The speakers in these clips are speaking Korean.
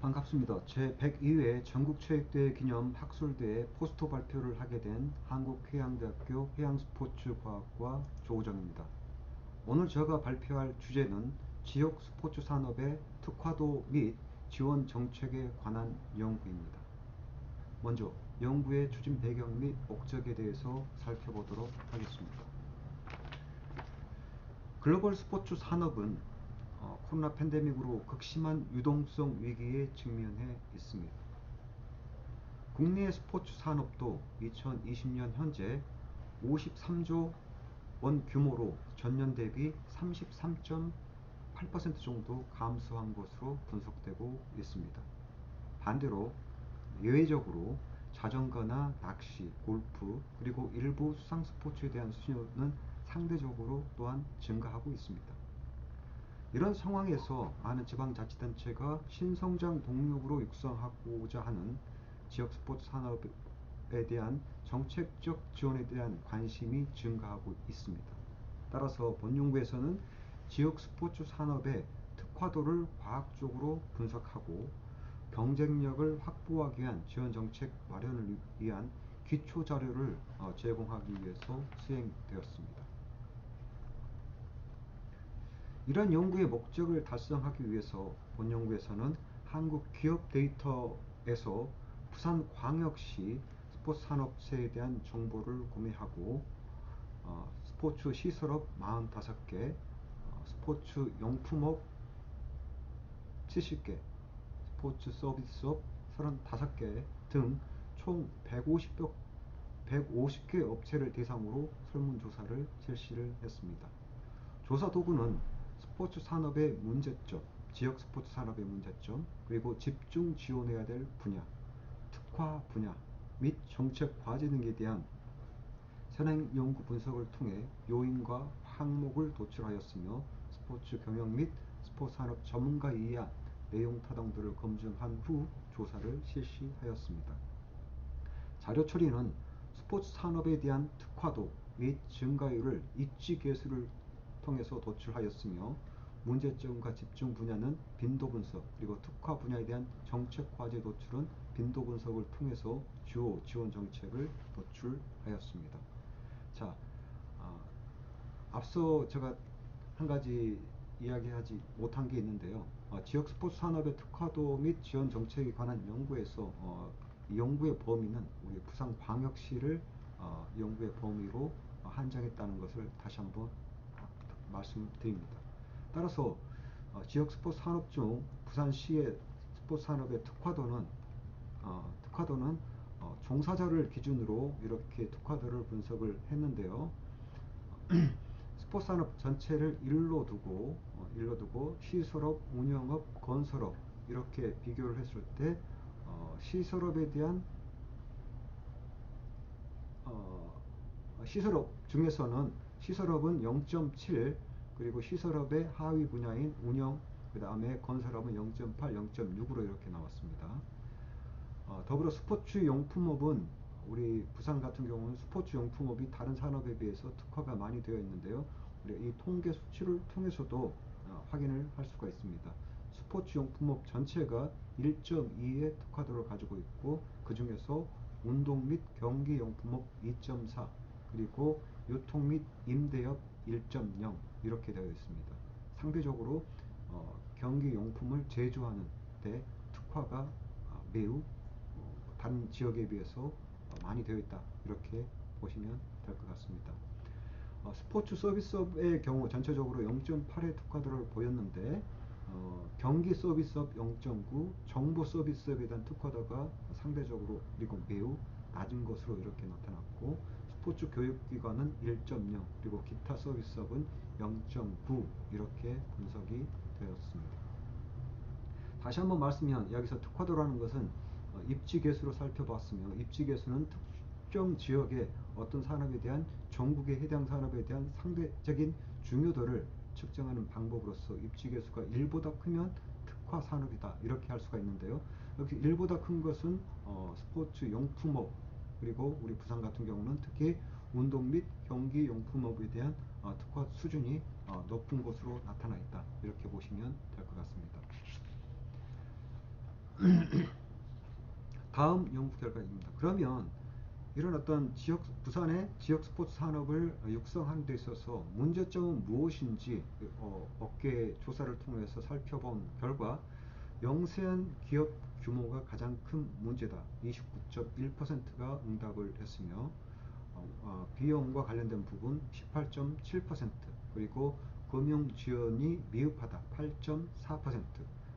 반갑습니다. 제102회 전국체육대회 기념 학술대회 포스터 발표를 하게 된 한국해양대학교 해양스포츠과학과 조우정입니다. 오늘 제가 발표할 주제는 지역 스포츠 산업의 특화도 및 지원 정책에 관한 연구입니다. 먼저 연구의 추진 배경 및 목적에 대해서 살펴보도록 하겠습니다. 글로벌 스포츠 산업은 코로나 팬데믹으로 극심한 유동성 위기에 직면해 있습니다. 국내 스포츠 산업도 2020년 현재 53조 원 규모로 전년 대비 33.8% 정도 감소한 것으로 분석되고 있습니다. 반대로 예외적으로 자전거나 낚시, 골프, 그리고 일부 수상 스포츠에 대한 수요는 상대적으로 또한 증가하고 있습니다. 이런 상황에서 많은 지방자치단체가 신성장 동력으로 육성하고자 하는 지역 스포츠 산업에 대한 정책적 지원에 대한 관심이 증가하고 있습니다. 따라서 본 연구에서는 지역 스포츠 산업의 특화도를 과학적으로 분석하고 경쟁력을 확보하기 위한 지원 정책 마련을 위한 기초 자료를 제공하기 위해서 수행되었습니다. 이러한 연구의 목적을 달성하기 위해서 본 연구에서는 한국기업데이터에서 부산광역시 스포츠 산업체에 대한 정보를 구매하고 스포츠 시설업 45개, 스포츠 용품업 70개, 스포츠 서비스업 35개 등 총 150개 업체를 대상으로 설문조사를 실시를 했습니다. 조사 도구는 스포츠 산업의 문제점, 지역 스포츠 산업의 문제점, 그리고 집중 지원해야 될 분야, 특화 분야 및 정책 과제 등에 대한 현행 연구 분석을 통해 요인과 항목을 도출하였으며 스포츠 경영 및 스포츠 산업 전문가에 의한 내용 타당도를 검증한 후 조사를 실시하였습니다. 자료 처리는 스포츠 산업에 대한 특화도 및 증가율을 입지 계수를 통해서 도출하였으며 문제점과 집중 분야는 빈도 분석, 그리고 특화 분야에 대한 정책 과제 도출은 빈도 분석을 통해서 주요 지원 정책을 도출하였습니다. 자, 앞서 제가 한 가지 이야기하지 못한 게 있는데요. 지역 스포츠 산업의 특화도 및 지원 정책에 관한 연구에서 이 연구의 범위는 우리 부산광역시를 연구의 범위로 한정했다는 것을 다시 한번 말씀드립니다. 따라서 지역 스포츠 산업 중 부산시의 스포츠 산업의 특화도는 종사자를 기준으로 이렇게 특화도를 분석을 했는데요. 스포츠 산업 전체를 일로 두고 시설업, 운영업, 건설업 이렇게 비교를 했을 때 시설업에 대한 시설업 중에서는 시설업은 0.7, 그리고 시설업의 하위 분야인 운영, 그 다음에 건설업은 0.8, 0.6으로 이렇게 나왔습니다. 더불어 스포츠 용품업은 우리 부산 같은 경우는 스포츠 용품업이 다른 산업에 비해서 특화가 많이 되어 있는데요. 우리 이 통계 수치를 통해서도 확인을 할 수가 있습니다. 스포츠 용품업 전체가 1.2의 특화도를 가지고 있고, 그 중에서 운동 및 경기 용품업 2.4, 그리고 유통 및 임대업 1.0 이렇게 되어 있습니다. 상대적으로 경기 용품을 제조하는 데 특화가 매우 다른 지역에 비해서 많이 되어 있다, 이렇게 보시면 될 것 같습니다. 스포츠 서비스업의 경우 전체적으로 0.8의 특화도를 보였는데 경기 서비스업 0.9, 정보 서비스업에 대한 특화도가 상대적으로 그리고 매우 낮은 것으로 이렇게 나타났고, 스포츠 교육기관은 1.0, 그리고 기타 서비스업은 0.9 이렇게 분석이 되었습니다. 다시 한번 말씀드리면 여기서 특화도라는 것은 입지 계수로 살펴봤으며, 입지 계수는 특정 지역의 어떤 산업에 대한 전국의 해당 산업에 대한 상대적인 중요도를 측정하는 방법으로서 입지 계수가 1보다 크면 특화 산업이다 이렇게 할 수가 있는데요. 여기 1보다 큰 것은 스포츠 용품업, 그리고 우리 부산 같은 경우는 특히 운동 및 경기 용품업에 대한 특화 수준이 높은 것으로 나타나 있다, 이렇게 보시면 될 것 같습니다. 다음 연구 결과입니다. 그러면 이런 어떤 부산의 지역 스포츠 산업을 육성하는 데 있어서 문제점은 무엇인지 업계 조사를 통해서 살펴본 결과 영세한 기업 규모가 가장 큰 문제다. 29.1%가 응답을 했으며 비용과 관련된 부분 18.7%, 그리고 금융 지원이 미흡하다 8.4%,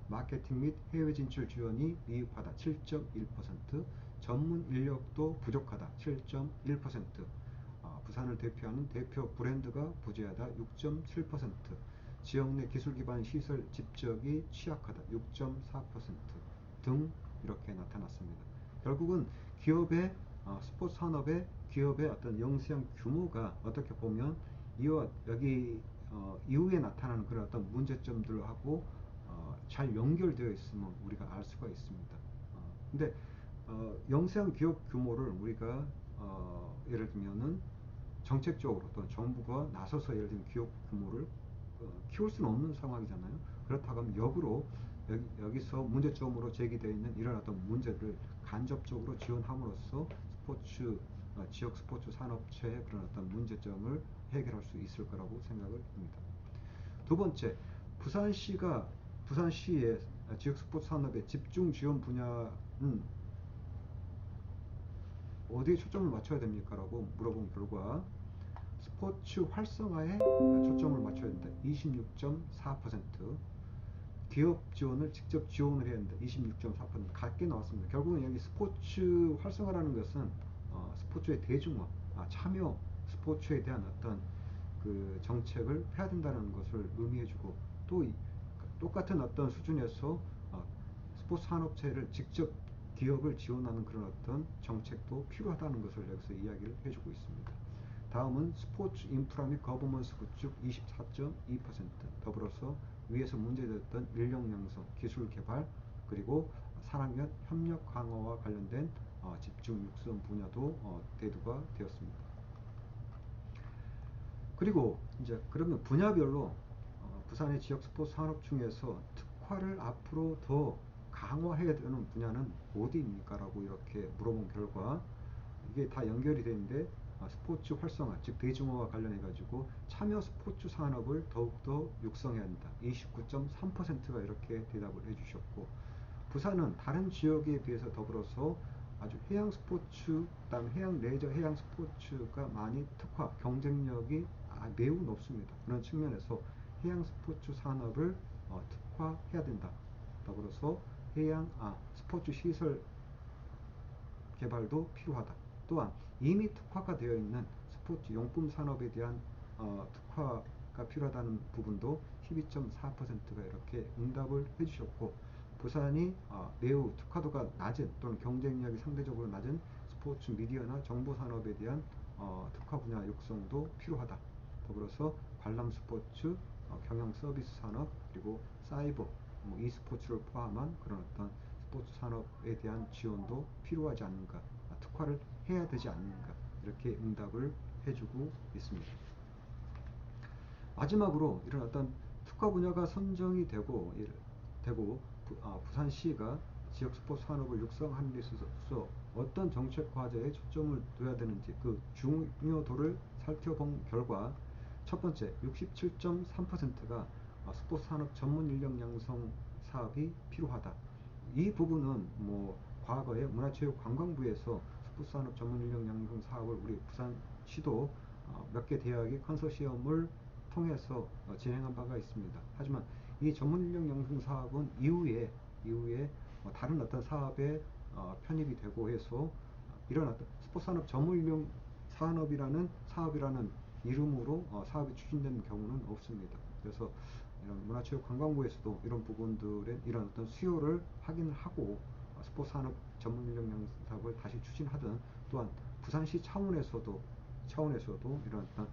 마케팅 및 해외 진출 지원이 미흡하다 7.1%, 전문 인력도 부족하다 7.1%, 부산을 대표하는 대표 브랜드가 부재하다 6.7%, 지역 내 기술 기반 시설 집적이 취약하다 6.4% 등 이렇게 나타났습니다. 결국은 기업의 스포츠 산업의 기업의 어떤 영세형 규모가 어떻게 보면 이와 여기 이후에 나타나는 그런 어떤 문제점들하고 잘 연결되어 있음을 우리가 알 수가 있습니다. 근데 영세형 기업 규모를 우리가 예를 들면은 정책적으로 또는 정부가 나서서 예를 들면 기업 규모를 키울 수는 없는 상황이잖아요. 그렇다고 하면 역으로 여기서 문제점으로 제기되어 있는 이런 어떤 문제를 간접적으로 지원함으로써 지역 스포츠 산업체의 그런 어떤 문제점을 해결할 수 있을 거라고 생각을 합니다. 두 번째, 부산시의 지역 스포츠 산업의 집중 지원 분야는 어디에 초점을 맞춰야 됩니까? 라고 물어본 결과 스포츠 활성화에 초점을 맞춰야 된다. 26.4%, 기업 지원을 직접 지원을 해야 된다. 26.4% 같게 나왔습니다. 결국은 여기 스포츠 활성화라는 것은 스포츠의 대중화, 참여 스포츠에 대한 어떤 그 정책을 펴야 된다는 것을 의미해주고, 또 똑같은 어떤 수준에서 스포츠 산업체를 직접 기업을 지원하는 그런 어떤 정책도 필요하다는 것을 여기서 이야기를 해주고 있습니다. 다음은 스포츠 인프라 및 거버먼스 구축 24.2%, 더불어서 위에서 문제됐던 인력 양성, 기술 개발, 그리고 사람 간 협력 강화와 관련된 집중 육성 분야도 대두가 되었습니다. 그리고 이제 그러면 분야별로 부산의 지역 스포츠 산업 중에서 특화를 앞으로 더 강화해야 되는 분야는 어디입니까? 라고 이렇게 물어본 결과 이게 다 연결이 되는데 스포츠 활성화, 즉 대중화와 관련해 가지고 참여 스포츠 산업을 더욱더 육성해야 한다. 29.3%가 이렇게 대답을 해주셨고, 부산은 다른 지역에 비해서 더불어서 아주 해양 스포츠, 그다음 해양 레저, 해양 스포츠가 많이 특화, 경쟁력이 매우 높습니다. 그런 측면에서 해양 스포츠 산업을 특화해야 된다. 더불어서 스포츠 시설 개발도 필요하다. 또한 이미 특화가 되어 있는 스포츠 용품 산업에 대한 특화가 필요하다는 부분도 12.4%가 이렇게 응답을 해주셨고, 부산이 매우 특화도가 낮은 또는 경쟁력이 상대적으로 낮은 스포츠 미디어나 정보 산업에 대한 특화 분야 육성도 필요하다. 더불어서 관람 스포츠, 경영 서비스 산업, 그리고 사이버, e스포츠를 포함한 그런 어떤 스포츠 산업에 대한 지원도 필요하지 않는가, 특화를 해야 되지 않는가, 이렇게 응답을 해주고 있습니다. 마지막으로 이런 어떤 특화 분야가 선정이 되고 부산시가 지역 스포츠 산업을 육성하는 데 있어서 어떤 정책 과제에 초점을 둬야 되는지 그 중요도를 살펴본 결과, 첫 번째 67.3%가 스포츠 산업 전문 인력 양성 사업이 필요하다. 이 부분은 과거에 문화체육관광부에서 스포츠 산업 전문 인력 양성 사업을 우리 부산시도 몇 개 대학의 컨소시엄을 통해서 진행한 바가 있습니다. 하지만 이 전문 인력 양성 사업은 이후에 다른 어떤 사업에 편입이 되고 해서 이런 어떤 스포츠 산업 전문 인력 사업이라는 이름으로 사업이 추진되는 경우는 없습니다. 그래서 이런 문화체육관광부에서도 이런 부분들의 이런 어떤 수요를 확인을 하고 스포츠 산업 전문 인력 양성 사업을 다시 추진하든, 또한 부산시 차원에서도 이런 어떤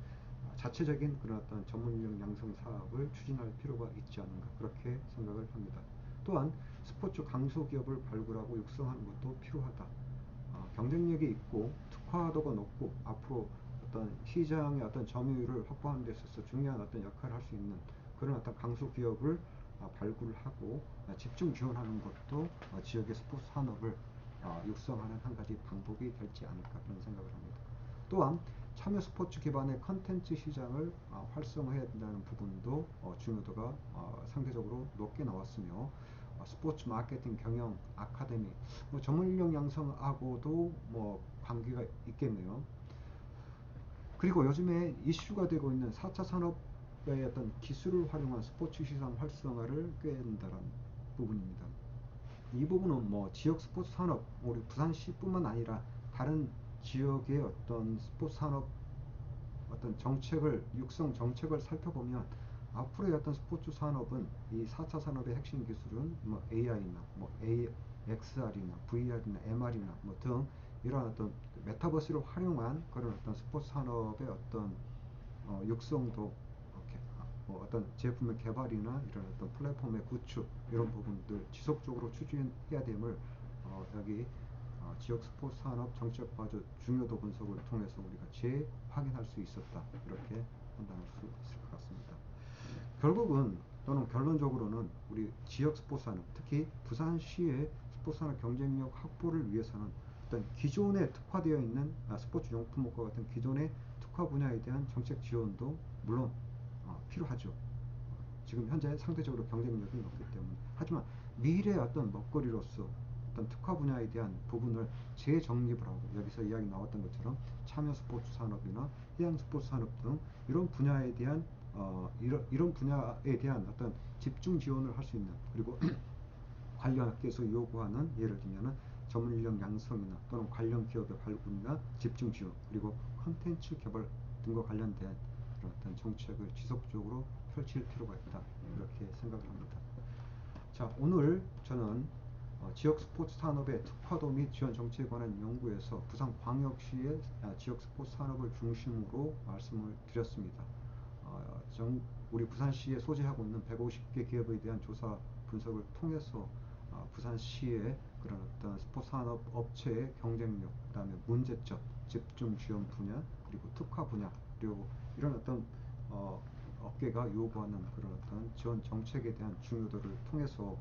자체적인 그런 어떤 전문 인력 양성 사업을 추진할 필요가 있지 않은가, 그렇게 생각을 합니다. 또한 스포츠 강소 기업을 발굴하고 육성하는 것도 필요하다. 경쟁력이 있고 특화도가 높고 앞으로 어떤 시장의 어떤 점유율을 확보하는 데 있어서 중요한 어떤 역할을 할 수 있는 그런 어떤 강소 기업을 발굴하고 집중 지원하는 것도 지역의 스포츠 산업을 육성하는 한 가지 방법이 될지 않을까 그런 생각을 합니다. 또한 참여 스포츠 기반의 컨텐츠 시장을 활성화해야 된다는 부분도 중요도가 상대적으로 높게 나왔으며 스포츠 마케팅 경영 아카데미 전문 인력 양성하고도 관계가 있겠네요. 그리고 요즘에 이슈가 되고 있는 4차 산업의 어떤 기술을 활용한 스포츠 시장 활성화를 꾀야 된다는 부분입니다. 이 부분은 지역 스포츠 산업, 우리 부산시뿐만 아니라 다른 지역의 어떤 스포츠 산업 어떤 정책을 육성 정책을 살펴보면 앞으로의 어떤 스포츠 산업은 이 4차 산업의 핵심 기술은 AI나 XR이나 VR이나 MR이나 등 이런 어떤 메타버스를 활용한 그런 어떤 스포츠 산업의 어떤 육성도 이렇게 어떤 제품의 개발이나 이런 어떤 플랫폼의 구축 이런 부분들 지속적으로 추진해야 됨을 여기 지역 스포츠 산업 정책 과제 중요도 분석을 통해서 우리가 재확인할 수 있었다 이렇게 판단할 수 있을 것 같습니다. 결국은 또는 결론적으로는 우리 지역 스포츠 산업 특히 부산시의 스포츠 산업 경쟁력 확보를 위해서는 어떤 기존에 특화되어 있는 스포츠 용품업과 같은 기존의 특화 분야에 대한 정책 지원도 물론 필요하죠. 지금 현재 상대적으로 경쟁력이 높기 때문에. 하지만 미래의 어떤 먹거리로서 어떤 특화 분야에 대한 부분을 재정립을 하고 여기서 이야기 나왔던 것처럼 참여 스포츠 산업이나 해양 스포츠 산업 등 이런 분야에 대한 이런 분야에 대한 어떤 집중 지원을 할 수 있는 그리고 관련 업계에서 요구하는 예를 들면은 전문 인력 양성이나 또는 관련 기업의 발굴이나 집중 지원 그리고 컨텐츠 개발 등과 관련된 그런 어떤 정책을 지속적으로 펼칠 필요가 있다 이렇게 생각을 합니다. 자, 오늘 저는 지역 스포츠 산업의 특화도 및 지원 정책에 관한 연구에서 부산광역시의 지역 스포츠 산업을 중심으로 말씀을 드렸습니다. 우리 부산시에 소재하고 있는 150개 기업에 대한 조사 분석을 통해서 부산시의 그런 어떤 스포츠 산업 업체의 경쟁력, 그다음에 문제점, 집중 지원 분야, 그리고 특화 분야, 그리고 이런 어떤 업계가 요구하는 그런 어떤 지원 정책에 대한 중요도를 통해서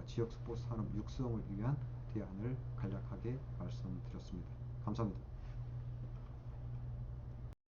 지역 스포츠 산업 육성을 위한 대안을 간략하게 말씀드렸습니다. 감사합니다.